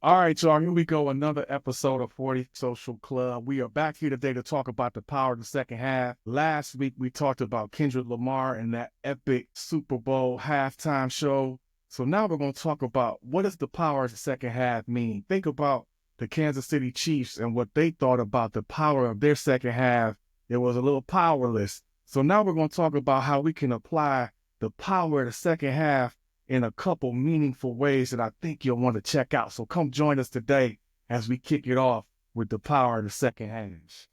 All right, y'all, here we go. Another episode of 40 Social Club. We are back here today to talk about the power of the second half. Last week, we talked about Kendrick Lamar and that epic Super Bowl halftime show. So now we're going to talk about what does the power of the second half mean? Think about the Kansas City Chiefs and what they thought about the power of their second half. It was a little powerless. So now we're going to talk about how we can apply the power of the second half in a couple meaningful ways that I think you'll want to check out. So come join us today as we kick it off with the power of the second half.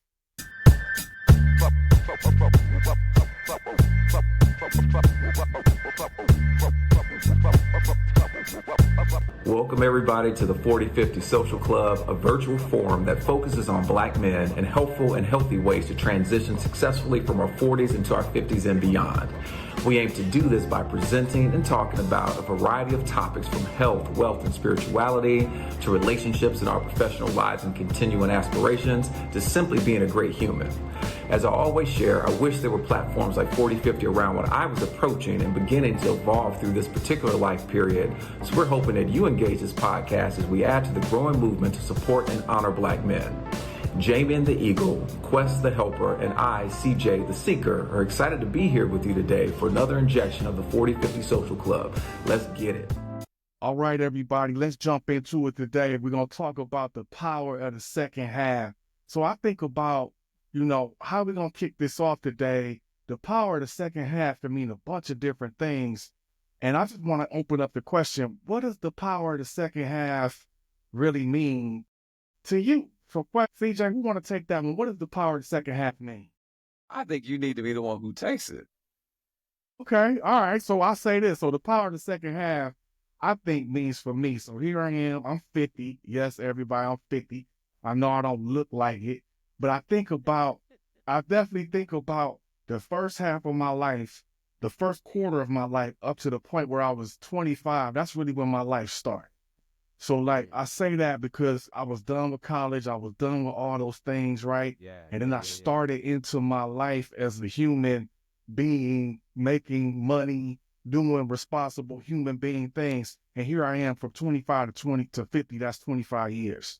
Welcome everybody to the 4050 Social Club, a virtual forum that focuses on Black men and helpful and healthy ways to transition successfully from our 40s into our 50s and beyond. We aim to do this by presenting and talking about a variety of topics from health, wealth, and spirituality to relationships in our professional lives and continuing aspirations to simply being a great human. As I always share, I wish there were platforms like 4050 around what I was approaching and beginning to evolve through this particular life period. So we're hoping that you engage this podcast as we add to the growing movement to support and honor Black men. Jamin the Eagle, Quest the Helper, and I, CJ the Seeker, are excited to be here with you today for another injection of the 4050 Social Club. Let's get it. All right, everybody, let's jump into it today. We're going to talk about the power of the second half. So I think about, how we're going to kick this off today. The power of the second half can mean a bunch of different things. And I just want to open up the question, what does the power of the second half really mean to you? So, CJ, we want to take that one. What does the power of the second half mean? I think you need to be the one who takes it. Okay, all right. So I'll say this. So the power of the second half, I think, means for me. So here I am. I'm 50. Yes, everybody, I'm 50. I know I don't look like it, but I definitely think about the first half of my life, the first quarter of my life up to the point where I was 25. That's really when my life started. So I say that because I was done with college. I was done with all those things, right? And then I started into my life as a human being, making money, doing responsible human being things. And here I am from 25 to 50, that's 25 years.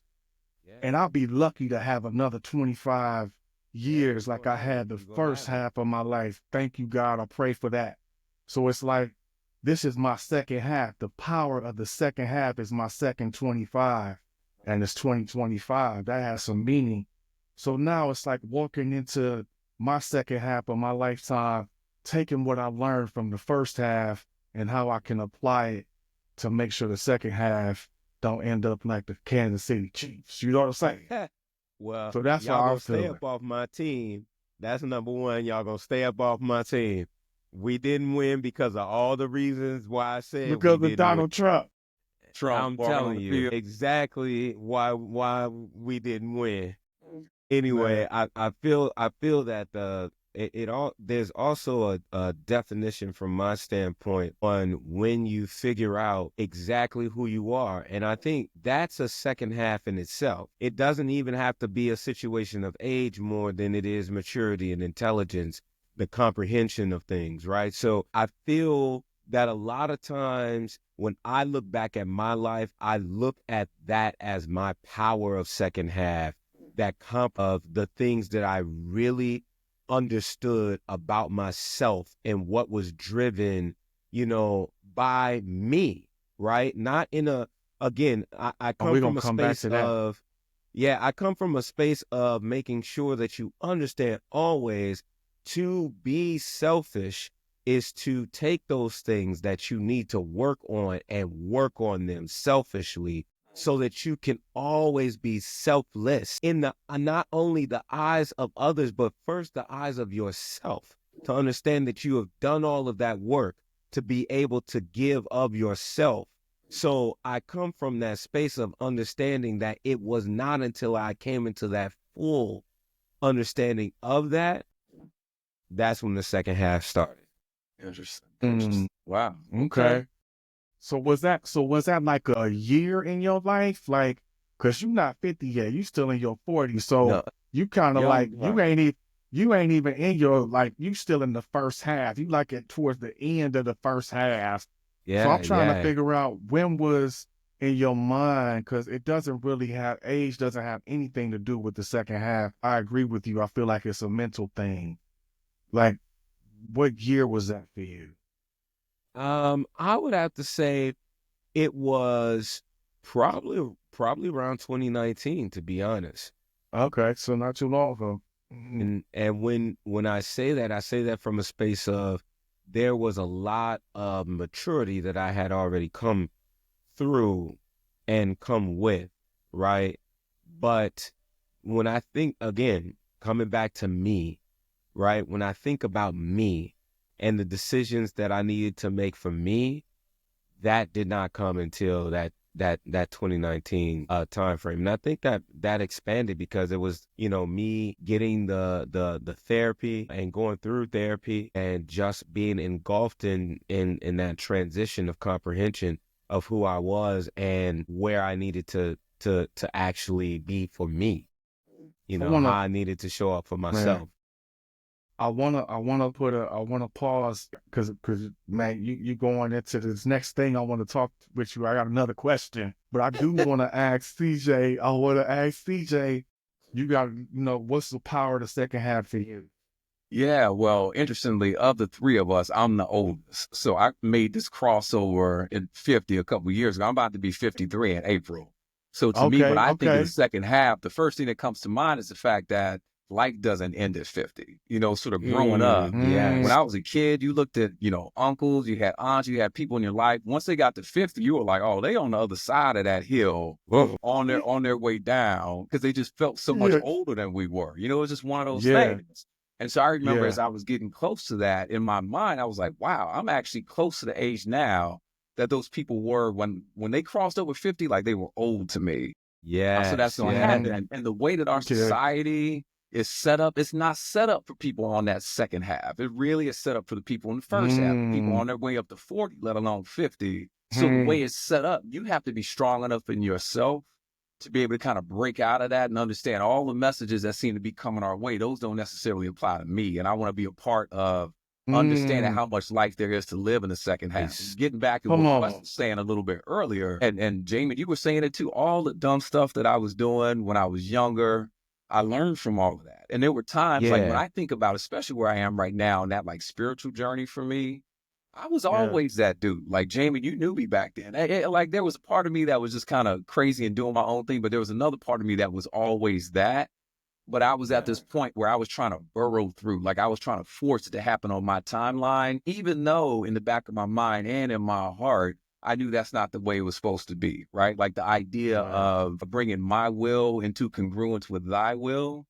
And I'll be lucky to have another 25 years like I had the first half of my life. Thank you, God. I pray for that. So it's like, this is my second half. The power of the second half is my second 25, and it's 2025. That has some meaning. So now it's like walking into my second half of my lifetime, taking what I learned from the first half and how I can apply it to make sure the second half don't end up like the Kansas City Chiefs. You know what I'm saying? Well, so that's y'all how gonna stay up off my team. That's number one. Y'all gonna stay up off my team. We didn't win because of all the reasons why I said because of Donald Trump. I'm telling you exactly why we didn't win. Anyway, I feel that there's also a definition from my standpoint on when you figure out exactly who you are. And I think that's a second half in itself. It doesn't even have to be a situation of age more than it is maturity and intelligence, the comprehension of things, right? So I feel that a lot of times when I look back at my life, I look at that as my power of second half, that of the things that I really understood about myself and what was driven, by me, right? Not in I come from a space of, I come from a space of making sure that you understand always to be selfish is to take those things that you need to work on and work on them selfishly so that you can always be selfless in the not only the eyes of others, but first the eyes of yourself, to understand that you have done all of that work to be able to give of yourself. So I come from that space of understanding that it was not until I came into that full understanding of that's when the second half started. Interesting. Wow. Okay. So was that like a year in your life? Like, cause you're not 50 yet, you still in your 40s. So No. you kind of like, you ain't even in your, like, you still in the first half. You like it towards the end of the first half. Yeah. So I'm trying to figure out when was in your mind, because it doesn't really have, age doesn't have anything to do with the second half. I agree with you. I feel like it's a mental thing. Like, what year was that for you? I would have to say it was probably around 2019, to be honest. Okay, so not too long ago. And when I say that from a space of there was a lot of maturity that I had already come through and come with, right? But when I think, again, coming back to me, right? When I think about me and the decisions that I needed to make for me, that did not come until that 2019 time frame. And I think that expanded because it was, me getting the therapy and going through therapy and just being engulfed in that transition of comprehension of who I was and where I needed to actually be for me. How I needed to show up for myself. Man, I wanna pause because man, you going into this next thing. I want to talk with you. I got another question, but I do want to ask CJ. I want to ask CJ. You got, what's the power of the second half for you? Yeah, well, interestingly, of the three of us, I'm the oldest. So I made this crossover in 50 a couple of years ago. I'm about to be 53 in April. So to me, when I think of the second half, the first thing that comes to mind is the fact that life doesn't end at 50. Sort of growing up. Yes. When I was a kid, you looked at, uncles, you had aunts, you had people in your life. Once they got to 50, you were like, oh, they on the other side of that hill on their way down, because they just felt so much older than we were. It was just one of those things. And so I remember as I was getting close to that, in my mind, I was like, wow, I'm actually close to the age now that those people were when they crossed over 50, like they were old to me. Yeah. So that's going to happen. And the way that our society is set up, it's not set up for people on that second half. It really is set up for the people in the first half, people on their way up to 40, let alone 50. So the way it's set up, you have to be strong enough in yourself to be able to kind of break out of that and understand all the messages that seem to be coming our way. Those don't necessarily apply to me. And I want to be a part of understanding how much life there is to live in the second half. Getting back to what Wes was saying a little bit earlier, and Jamie, you were saying it too, all the dumb stuff that I was doing when I was younger, I learned from all of that. And there were times like when I think about, especially where I am right now in that like spiritual journey for me, I was always that dude. Like, Jamie, you knew me back then. Like, there was a part of me that was just kind of crazy and doing my own thing, but there was another part of me that was always that. But I was at this point where I was trying to burrow through, like I was trying to force it to happen on my timeline, even though in the back of my mind and in my heart, I knew that's not the way it was supposed to be, right? Like the idea of bringing my will into congruence with thy will.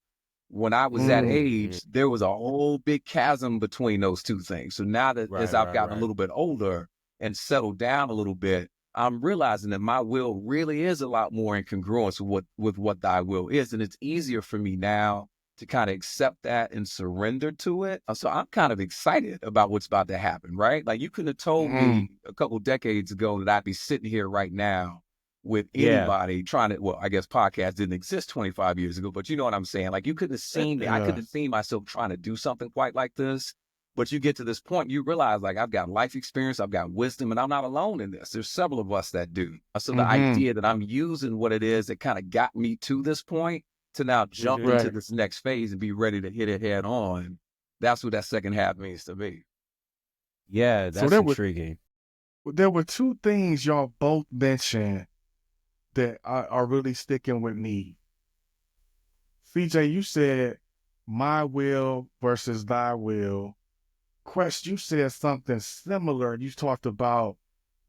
When I was that age, there was a whole big chasm between those two things. So now that as I've gotten a little bit older and settled down a little bit, I'm realizing that my will really is a lot more in congruence with what thy will is. And it's easier for me now to kind of accept that and surrender to it. So I'm kind of excited about what's about to happen, right? Like you couldn't have told me a couple decades ago that I'd be sitting here right now with anybody trying to, well, I guess podcasts didn't exist 25 years ago, but you know what I'm saying? Like you couldn't have seen me. I couldn't have seen myself trying to do something quite like this. But you get to this point, you realize like I've got life experience, I've got wisdom, and I'm not alone in this. There's several of us that do. So the idea that I'm using what it is that kind of got me to this point to now jump into this next phase and be ready to hit it head on, that's what that second half means to me. Yeah, that's intriguing. There were two things y'all both mentioned that are really sticking with me. CJ, you said my will versus thy will. Quest, you said something similar. You talked about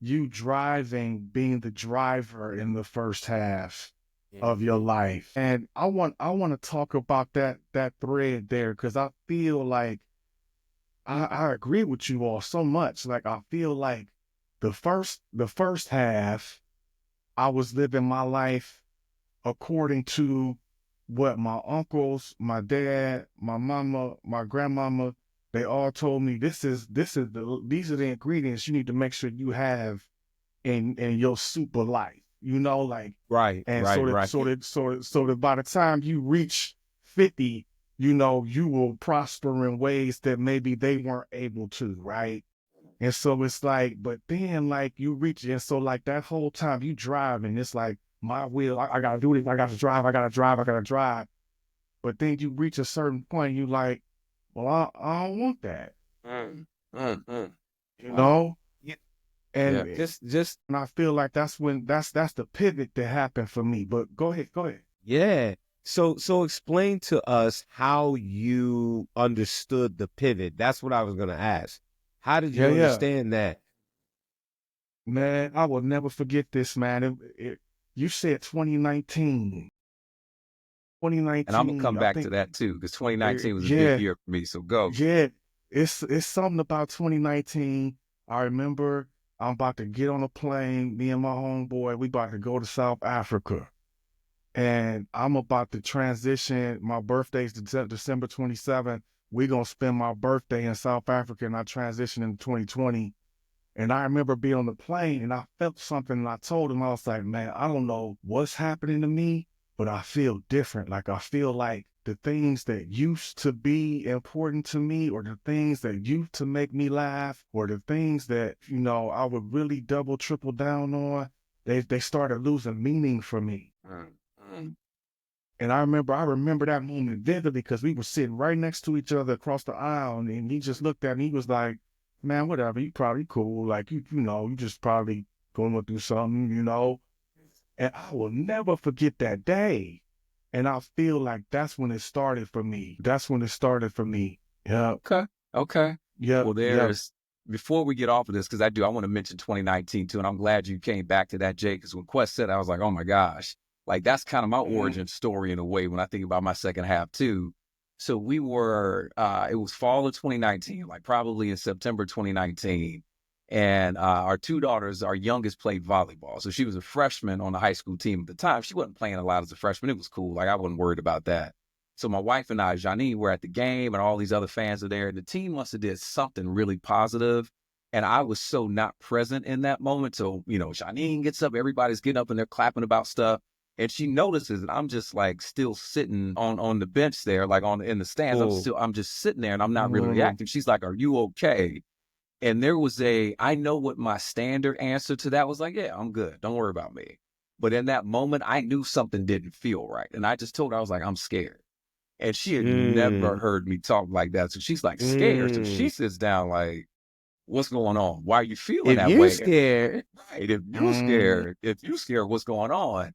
you driving, being the driver in the first half of your life. And I want to talk about that thread there, because I feel like I agree with you all so much. Like I feel like the first half, I was living my life according to what my uncles, my dad, my mama, my grandmama, they all told me these are the ingredients you need to make sure you have in your super life. Like so that by the time you reach 50, you will prosper in ways that maybe they weren't able to, right? And so it's like, but then like you reach it. And so like that whole time you drive and it's like my wheel, I gotta do this, I gotta drive, I gotta drive, I gotta drive. But then you reach a certain point, you like, well, I don't want that. You know? Yeah. And Just and I feel like that's when that's the pivot that happened for me. But go ahead. yeah. So explain to us how you understood the pivot. That's what I was gonna ask. How did you Yeah. understand that? Man, I will never forget this, man. You said 2019. And I'm gonna come I back think, to that too, because 2019 was a big year for me. So go. yeah. It's something about 2019. I remember I'm about to get on a plane, me and my homeboy, we about to go to South Africa. And I'm about to transition. My birthday's December 27th. We're gonna spend my birthday in South Africa, and I transition in 2020. And I remember being on the plane and I felt something, and I told him, I was like, man, I don't know what's happening to me, but I feel different. Like I feel like the things that used to be important to me, or the things that used to make me laugh, or the things that, I would really double, triple down on, they started losing meaning for me. And I remember that moment vividly, because we were sitting right next to each other across the aisle, and he just looked at me, he was like, man, whatever, you probably cool. Like, you just probably going through something, And I will never forget that day. And I feel like that's when it started for me. Yeah. Okay. Yeah. Well, before we get off of this, because I want to mention 2019 too, and I'm glad you came back to that, Jay, because when Quest said, I was like, oh my gosh, like that's kind of my origin story in a way when I think about my second half too. So we were, it was fall of 2019, like probably in September 2019. And our two daughters, our youngest played volleyball. So she was a freshman on the high school team at the time. She wasn't playing a lot as a freshman. It was cool. Like I wasn't worried about that. So my wife and I, Janine, were at the game, and all these other fans are there. And the team must have did something really positive. And I was so not present in that moment. So, Janine gets up, everybody's getting up and they're clapping about stuff. And she notices that I'm just like still sitting on the bench there, like in the stands. I'm just sitting there and I'm not really reacting. She's like, are you okay? And there was I know what my standard answer to that was, like, yeah, I'm good. Don't worry about me. But in that moment, I knew something didn't feel right. And I just told her, I was like, I'm scared. And she had never heard me talk like that. So she's like scared. So she sits down like, what's going on? Why are you feeling that way? If you're scared, if you're scared, what's going on?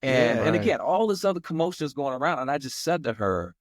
And again, all this other commotion is going around. And I just said to her,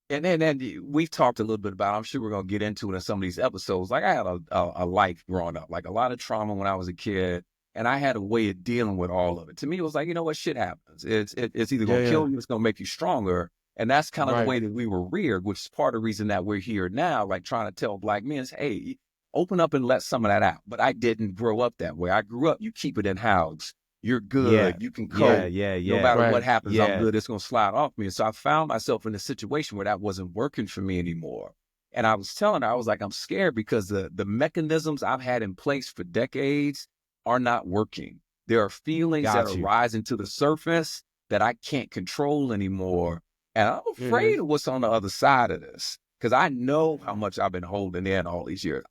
and then we've talked a little bit about, I'm sure we're going to get into it in some of these episodes. Like I had a life growing up, like a lot of trauma when I was a kid. And I had a way of dealing with all of it. To me, it was like, what shit happens? It's either going to kill you, it's going to make you stronger. And that's kind of the way that we were reared, which is part of the reason that we're here now, like trying to tell Black men, hey, open up and let some of that out. But I didn't grow up that way. I grew up, you keep it in house. You're good. You can cope. No matter what happens, I'm good. It's going to slide off me. And so I found myself in a situation where that wasn't working for me anymore. And I was telling her, I was like, I'm scared because the mechanisms I've had in place for decades are not working. There are feelings that are rising to the surface that I can't control anymore. And I'm afraid of what's on the other side of this, because I know how much I've been holding in all these years.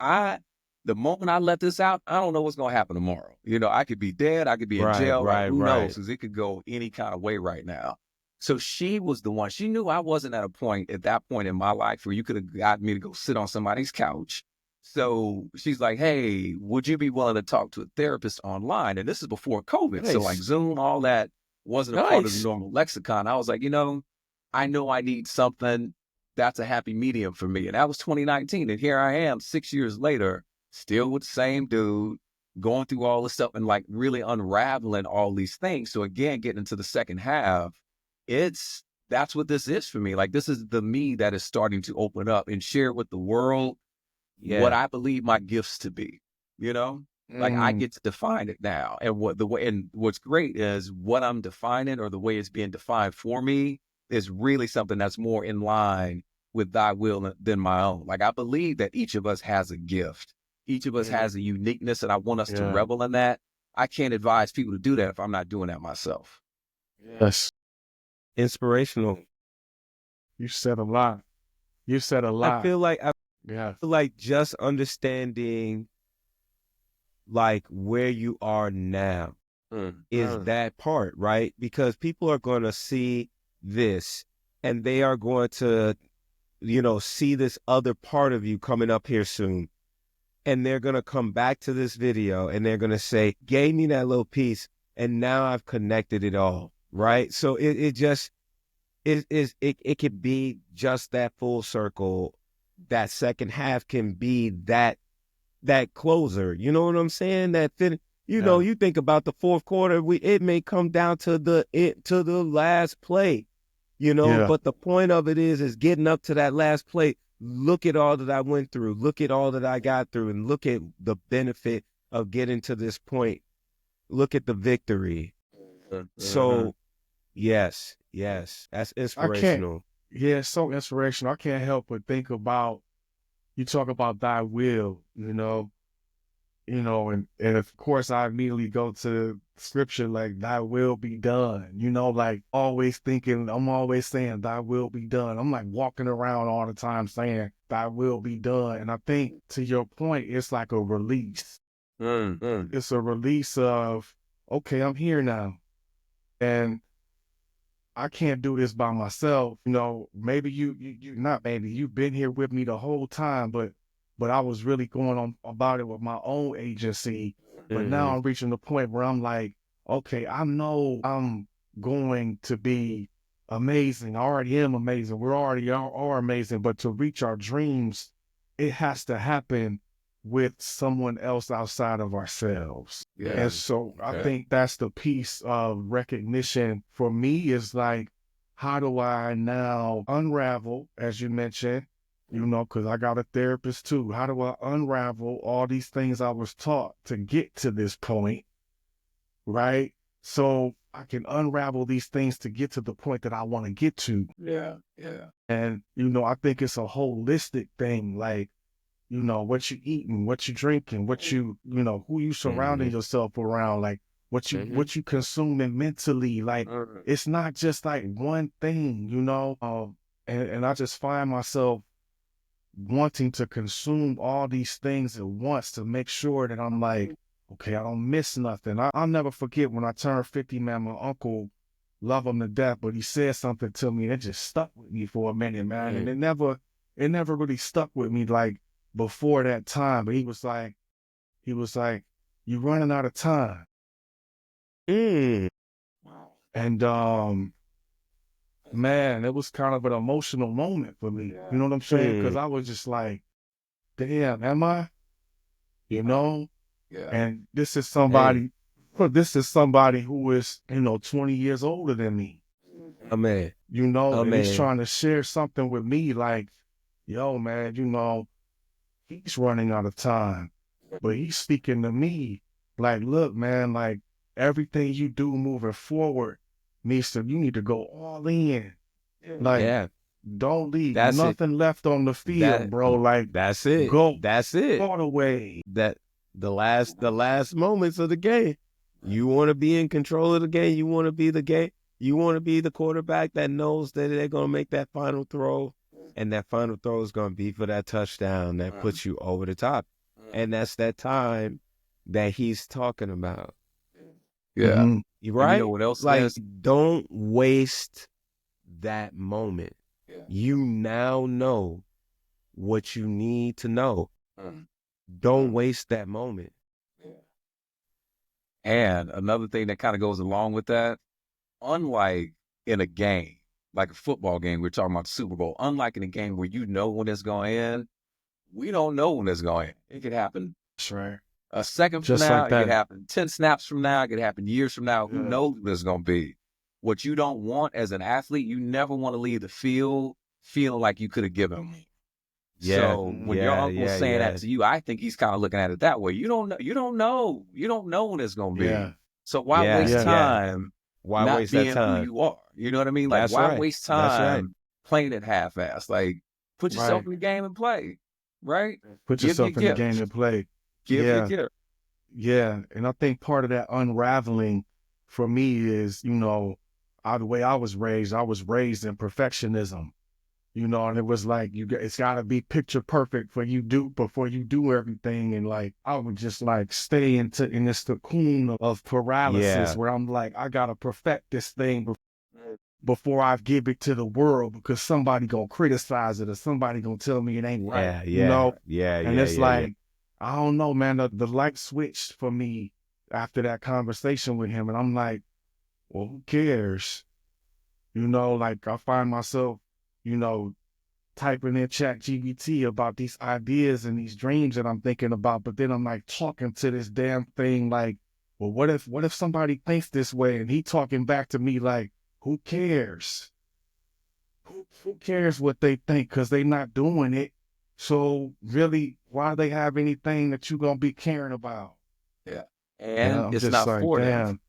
The moment I let this out, I don't know what's going to happen tomorrow. I could be dead. I could be in jail. Who knows? Because it could go any kind of way right now. So she was the one. She knew I wasn't at that point in my life where you could have gotten me to go sit on somebody's couch. So she's like, hey, would you be willing to talk to a therapist online? And this is before COVID. Nice. So like Zoom, all that wasn't a part of the normal lexicon. I was like, I know I need something that's a happy medium for me. And that was 2019. And here I am 6 years later, still with the same dude, going through all this stuff and like really unraveling all these things. So again, getting into the second half, that's what this is for me. Like this is the me that is starting to open up and share with the world what I believe my gifts to be, Like I get to define it now. And what's great is what I'm defining, or the way it's being defined for me, is really something that's more in line with thy will than my own. Like I believe that each of us has a gift. Each of us has a uniqueness, and I want us to revel in that. I can't advise people to do that if I'm not doing that myself. Yes. Inspirational. You said a lot. I feel like just understanding like where you are now is that part, right? Because people are going to see this and they are going to, see this other part of you coming up here soon. And they're going to come back to this video and they're going to say, gave me that little piece and now I've connected it all, right? So it could be just that full circle. That second half can be that closer. You know what I'm saying? You think about the fourth quarter, it may come down to the last play, but the point of it is getting up to that last play. Look at all that I went through. Look at all that I got through, and look at the benefit of getting to this point. Look at the victory. So, yes, that's inspirational. It's so inspirational. I can't help but think about, you talk about thy will, and of course I immediately go to scripture like thy will be done, like I'm always saying thy will be done. I'm like walking around all the time saying thy will be done. And I think to your point, it's like a release. It's a release of, okay, I'm here now. And I can't do this by myself. Maybe you've been here with me the whole time, but I was really going on about it with my own agency. But now I'm reaching the point where I'm like, okay, I know I'm going to be amazing. I already am amazing. We already are amazing. But to reach our dreams, it has to happen with someone else outside of ourselves. Yeah. And so I think that's the piece of recognition for me, is like, how do I now unravel, as you mentioned, because I got a therapist too. How do I unravel all these things I was taught to get to this point, right? So I can unravel these things to get to the point that I want to get to. Yeah. And, I think it's a holistic thing, like, what you eating, what you drinking, what you, who you surrounding yourself around, like what you consuming mentally. Like, it's not just like one thing, and I just find myself wanting to consume all these things at once to make sure that I'm like, okay, I don't miss nothing. I'll never forget when I turned 50, man. My uncle, love him to death, but he said something to me that just stuck with me for a minute, man. And it never really stuck with me like before that time. But he was like, you running out of time. Wow. And man, it was kind of an emotional moment for me. You know what I'm saying? Because I was just like, damn, am I? Yeah. And this is somebody who is, 20 years older than me. Amen. And he's trying to share something with me like, yo, man, he's running out of time. But he's speaking to me like, look, man, like everything you do moving forward you need to go all in. Like, don't leave nothing left on the field, bro. Like, that's it. Go. That's it. All the way. That the last moments of the game. You want to be in control of the game. You want to be the game. You want to be the quarterback that knows that they're going to make that final throw, and that final throw is going to be for that touchdown that puts you over the top. And that's that time that he's talking about. Yeah. You right? You know what else? Like, don't waste that moment. Yeah. You now know what you need to know. Don't waste that moment. Yeah. And another thing that kind of goes along with that, unlike in a game, like a football game, we're talking about the Super Bowl, unlike in a game where you know when it's going to end, we don't know when it's going to end. It could happen. That's right. A second from now, it could happen 10 snaps from now, it could happen years from now. Who knows what it's going to be? What you don't want as an athlete, you never want to leave the field feeling like you could have given. So when your uncle's saying that to you, I think he's kind of looking at it that way. You don't know when it's going to be. Yeah. So why waste time? Why waste that time? Who you are? You know what I mean? Like, why waste time playing it half-assed? Like, put yourself in the game and play, right? Put yourself in the game and play. Yeah. And I think part of that unraveling for me is, the way I was raised in perfectionism. you know, and it was like it's got to be picture perfect before you do everything, and like I would just like stay in this cocoon of paralysis where I'm like I gotta perfect this thing before I give it to the world because somebody gonna criticize it or somebody gonna tell me it ain't right, you know? And it's like I don't know, man. The light switched for me after that conversation with him, and I'm like, well, who cares? You know, like I find myself, you know, typing in ChatGPT about these ideas and these dreams that I'm thinking about, but then I'm like talking to this damn thing like, well, what if somebody thinks this way? And he talking back to me like, who cares? Who cares what they think? Because they not doing it. So really, why they have anything that you gonna be caring about? Yeah. And it's not like, for them. damn.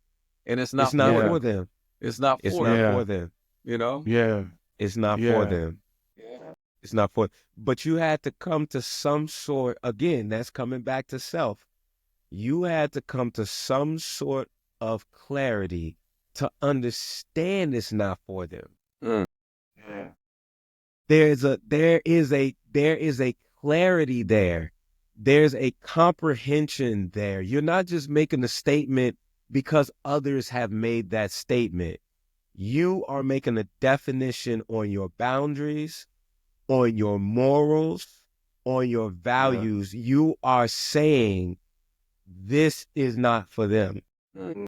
And it's not for them. It's not It's for not them. for them. You know? Yeah. It's not for them. Yeah. It's not for, but you had to come to some sort, again, that's coming back to self. You had to come to some sort of clarity to understand it's not for them. Mm. Yeah. There is a clarity there. There's a comprehension there. You're not just making a statement because others have made that statement. You are making a definition on your boundaries, on your morals, on your values. Yeah. You are saying this is not for them. Mm-hmm.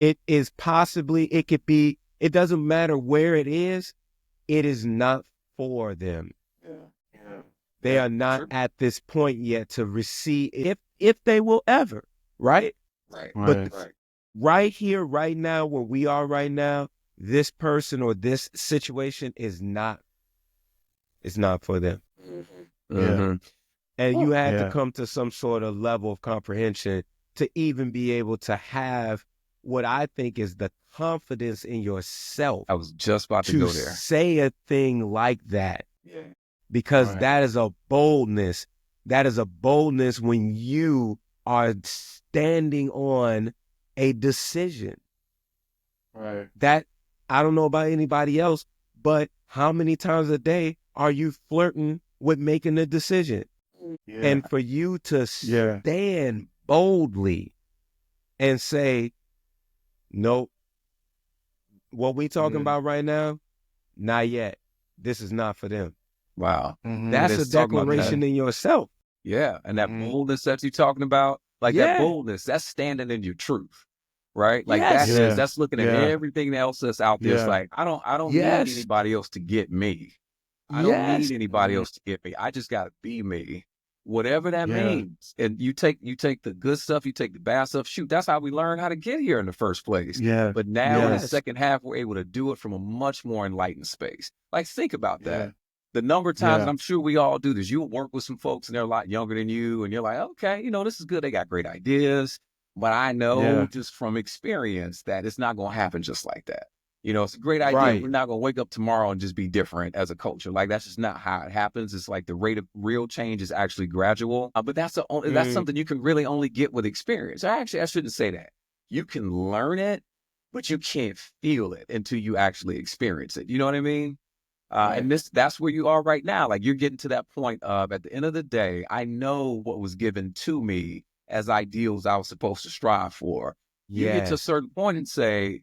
It is possibly, it could be, it doesn't matter where it is not for them. Yeah. Yeah. They are not at this point yet to receive, if they will ever, right? Right. But right here, right now, where we are right now, this person or this situation is not for them. Mm-hmm. Mm-hmm. And you had to come to some sort of level of comprehension to even be able to have what I think is the confidence in yourself. I was just about to go there. Say a thing like that. Yeah. Because that is a boldness. That is a boldness when you are standing on a decision. Right. That, I don't know about anybody else, but how many times a day are you flirting with making a decision? Yeah. And for you to stand boldly and say, nope, what we talking about right now, not yet. This is not for them. Wow. Mm-hmm. That's a declaration in yourself. Yeah. And that boldness that you're talking about, like that boldness, that's standing in your truth. Right? Like that's looking at everything else that's out there. It's like, I don't need anybody else to get me. I don't need anybody else to get me. I just got to be me. Whatever that means. And you take the good stuff, you take the bad stuff. Shoot, that's how we learn how to get here in the first place. Yeah. But now in the second half, we're able to do it from a much more enlightened space. Like, think about that. The number of times, and I'm sure we all do this, you'll work with some folks and they're a lot younger than you, and you're like, okay, this is good. They got great ideas. But I know just from experience that it's not going to happen just like that. It's a great idea. Right. We're not going to wake up tomorrow and just be different as a culture. Like, that's just not how it happens. It's like the rate of real change is actually gradual. But that's something you can really only get with experience. Actually, I shouldn't say that. You can learn it, but you can't feel it until you actually experience it. You know what I mean? And that's where you are right now. Like, you're getting to that point of, at the end of the day, I know what was given to me as ideals I was supposed to strive for. You get to a certain point and say,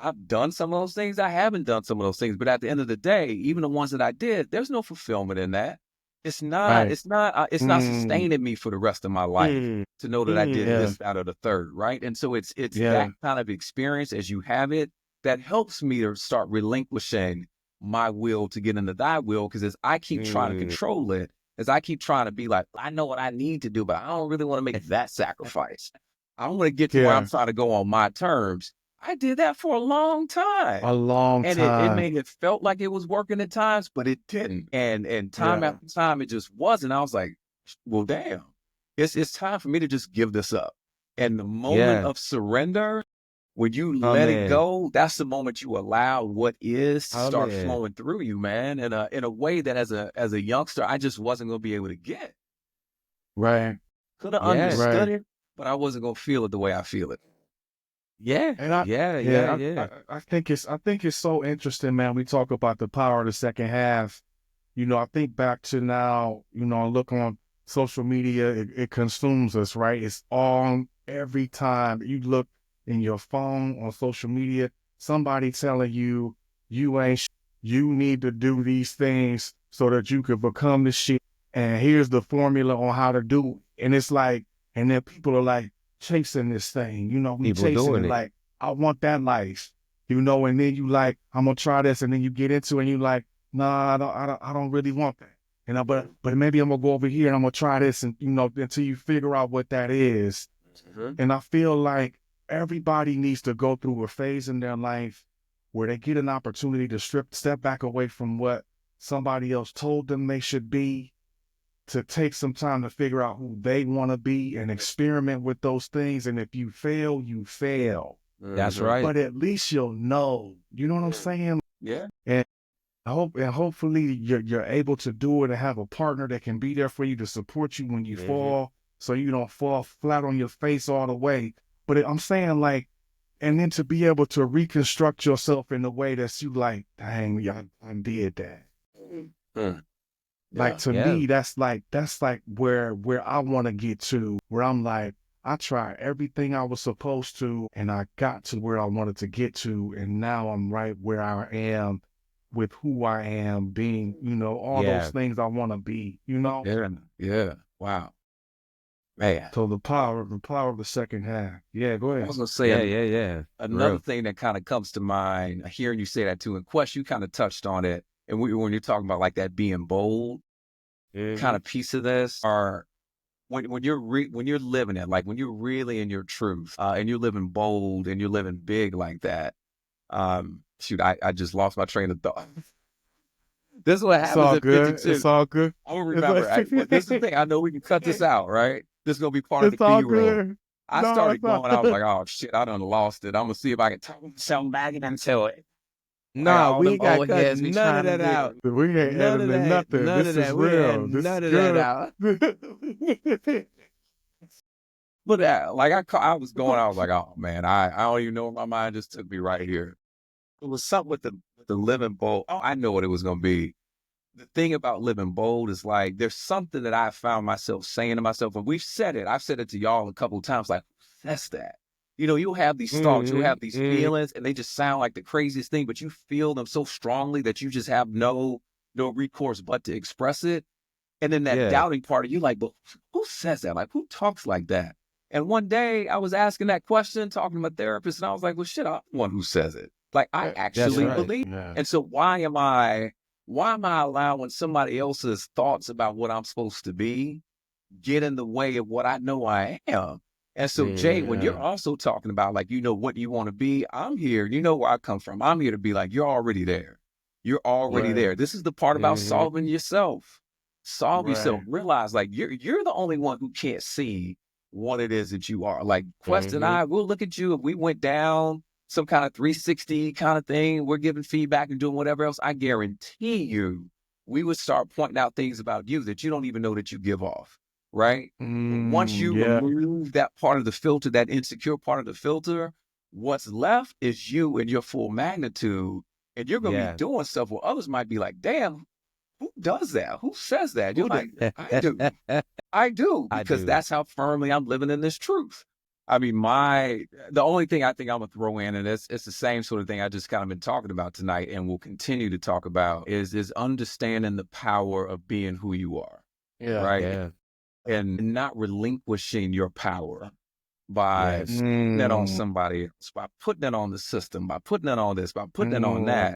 I've done some of those things. I haven't done some of those things. But at the end of the day, even the ones that I did, there's no fulfillment in that. It's not, it's not sustaining me for the rest of my life to know that I did this, that, or the third. Right. And so it's that kind of experience as you have it that helps me to start relinquishing my will to get into thy will. Because as I keep trying to control it, as I keep trying to be like, I know what I need to do, but I don't really want to make that sacrifice. I want to get to where I'm trying to go on my terms. I did that for a long time. And it made it felt like it was working at times, but it didn't. And time after time, it just wasn't. I was like, well, damn, it's time for me to just give this up. And the moment of surrender, when you let it go, that's the moment you allow what is to start flowing through you, man. In a way that as a youngster, I just wasn't going to be able to get. Right. Could have understood it, but I wasn't going to feel it the way I feel it. Yeah. And I think it's so interesting, man. We talk about the power of the second half I think back to now, I look on social media, it consumes us, right? It's on every time you look in your phone on social media, somebody telling you, you ain't, you need to do these things so that you could become the shit. And here's the formula on how to do it. And it's like, and then people are like chasing this thing, we People chasing doing it it. like, I want that life, and then you like, I'm gonna try this, and then you get into it and you like, nah, I don't really want that. But maybe I'm gonna go over here and I'm gonna try this, and until you figure out what that is. And I feel like everybody needs to go through a phase in their life where they get an opportunity to step back away from what somebody else told them they should be, to take some time to figure out who they want to be and experiment with those things. And if you fail, you fail. That's right. But at least you'll know. You know what I'm saying? Yeah. And hopefully you're able to do it and have a partner that can be there for you to support you when you fall, so you don't fall flat on your face all the way. But I'm saying, like, and then to be able to reconstruct yourself in a way that's you like, dang, I did that. Like, to me, that's like where I want to get to, where I'm like, I tried everything I was supposed to, and I got to where I wanted to get to, and now I'm right where I am with who I am being, all those things I want to be, Yeah. Wow. Man. So the power of the second half. Yeah, go ahead. I was gonna say, Yeah. another thing that kind of comes to mind, hearing you say that too, and Quest, you kind of touched on it. And when you're talking about like that being bold, kind of piece of this, are when you're living it, like when you're really in your truth, and you're living bold and you're living big like that. Shoot, I just lost my train of thought. This is what happens at 52. It's all good. I don't remember. This is the thing. I know we can cut this out, right? This is gonna be part of the B-roll. I started going. I was like, "Oh shit, I done lost it. I'm gonna see if I can talk myself back into it." No, we ain't got to cut heads none of that out. We ain't None of editing that. nothing. None This of is that. We real. ain't This none is of that good. out. But like I was going, I was like, "Oh man, I don't even know where my mind just took me right here." It was something with the living bold. Oh, I know what it was gonna be. The thing about living bold is like, there's something that I found myself saying to myself, and I've said it to y'all a couple of times, like, that's that. You'll have these thoughts, you'll have these feelings, and they just sound like the craziest thing, but you feel them so strongly that you just have no recourse but to express it. And then that doubting part of you, like, but who says that? Like, who talks like that? And one day I was asking that question, talking to my therapist, and I was like, well, shit, I'm the one who says it. Like, I actually believe. Yeah. And so why am I allowing somebody else's thoughts about what I'm supposed to be get in the way of what I know I am? And so, Jay, when you're also talking about, like, what you want to be, I'm here. You know where I come from. I'm here to be like, you're already there. You're already there. This is the part about solving yourself. Solve yourself. Realize, like, you're the only one who can't see what it is that you are. Like, Quest and I, we'll look at you if we went down some kind of 360 kind of thing, we're giving feedback and doing whatever else, I guarantee you, we would start pointing out things about you that you don't even know that you give off, right? Once you remove that part of the filter, that insecure part of the filter, what's left is you in your full magnitude, and you're going to be doing stuff where others might be like, damn, who does that? Who says that? You're like, I do. I do, because that's how firmly I'm living in this truth. I mean, the only thing I think I'm going to throw in, and it's the same sort of thing I just kind of been talking about tonight and will continue to talk about, is understanding the power of being who you are. Yeah. Right? Yeah. And not relinquishing your power by putting it on somebody else, by putting it on the system, by putting it on this, by putting it on that.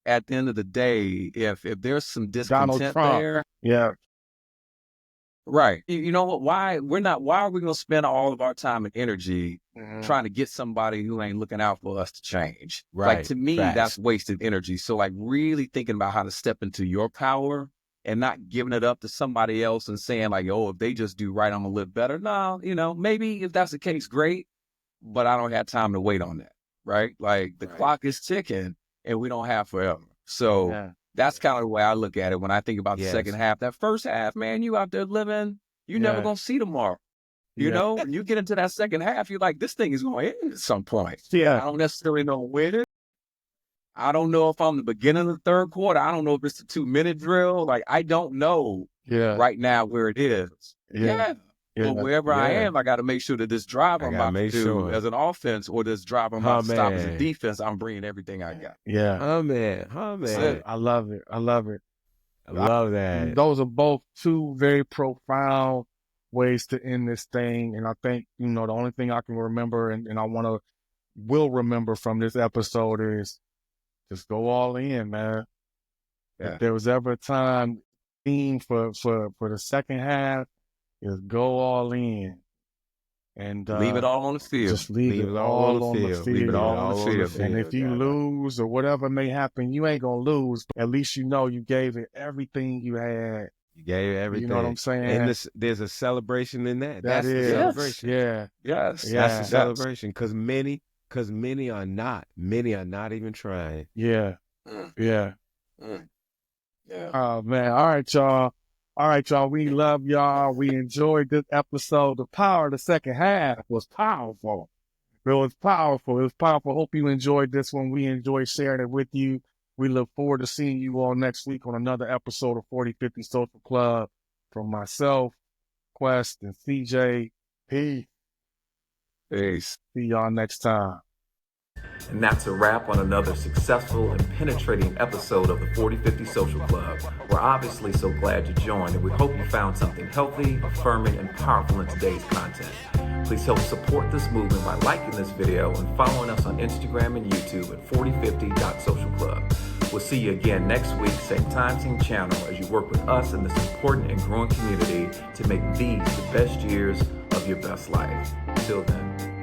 At the end of the day, if there's some discontent there. Yeah. Right. You know what? Why are we going to spend all of our time and energy trying to get somebody who ain't looking out for us to change? Right. Like, to me, that's wasted energy. So, like, really thinking about how to step into your power and not giving it up to somebody else and saying, like, oh, if they just do right, I'm going to live better. No, maybe if that's the case, great. But I don't have time to wait on that. Right. Like, the clock is ticking and we don't have forever. So that's kind of the way I look at it when I think about the second half. That first half, man, you out there living, you're never going to see tomorrow. You know, when you get into that second half, you're like, this thing is going to end at some point. Yeah. I don't necessarily know when. I don't know if I'm the beginning of the third quarter. I don't know if it's a 2-minute drill. Like, I don't know right now where it is. Yeah. But wherever I am, I got to make sure that this drive I'm about to do as an offense or this drive I'm about to stop as a defense, I'm bringing everything I got. Yeah. Oh, man. I love it. I love that. Those are both two very profound ways to end this thing. And I think, the only thing I can remember and I will remember from this episode is just go all in, man. Yeah. If there was ever a theme for the second half, is go all in. And leave it all on the field. Just leave it all on the field. Leave it all on the field. And if you lose or whatever may happen, you ain't gonna lose. But at least you gave it everything you had. You gave everything. You know what I'm saying? And there's a celebration in that. That's the celebration. Yeah. Yes. That's the celebration. Because many are not. Many are not even trying. Yeah. Yeah. Oh man. All right, y'all. We love y'all. We enjoyed this episode. The power of the second half was powerful. It was powerful. Hope you enjoyed this one. We enjoyed sharing it with you. We look forward to seeing you all next week on another episode of 4050 Social Club. From myself, Quest, and CJ. Peace. See y'all next time. And that's a wrap on another successful and penetrating episode of the 4050 Social Club. We're obviously so glad you joined, and we hope you found something healthy, affirming, and powerful in today's content. Please help support this movement by liking this video and following us on Instagram and YouTube at 4050.socialclub. We'll see you again next week, same time, same channel, as you work with us in this important and growing community to make these the best years of your best life. Until then.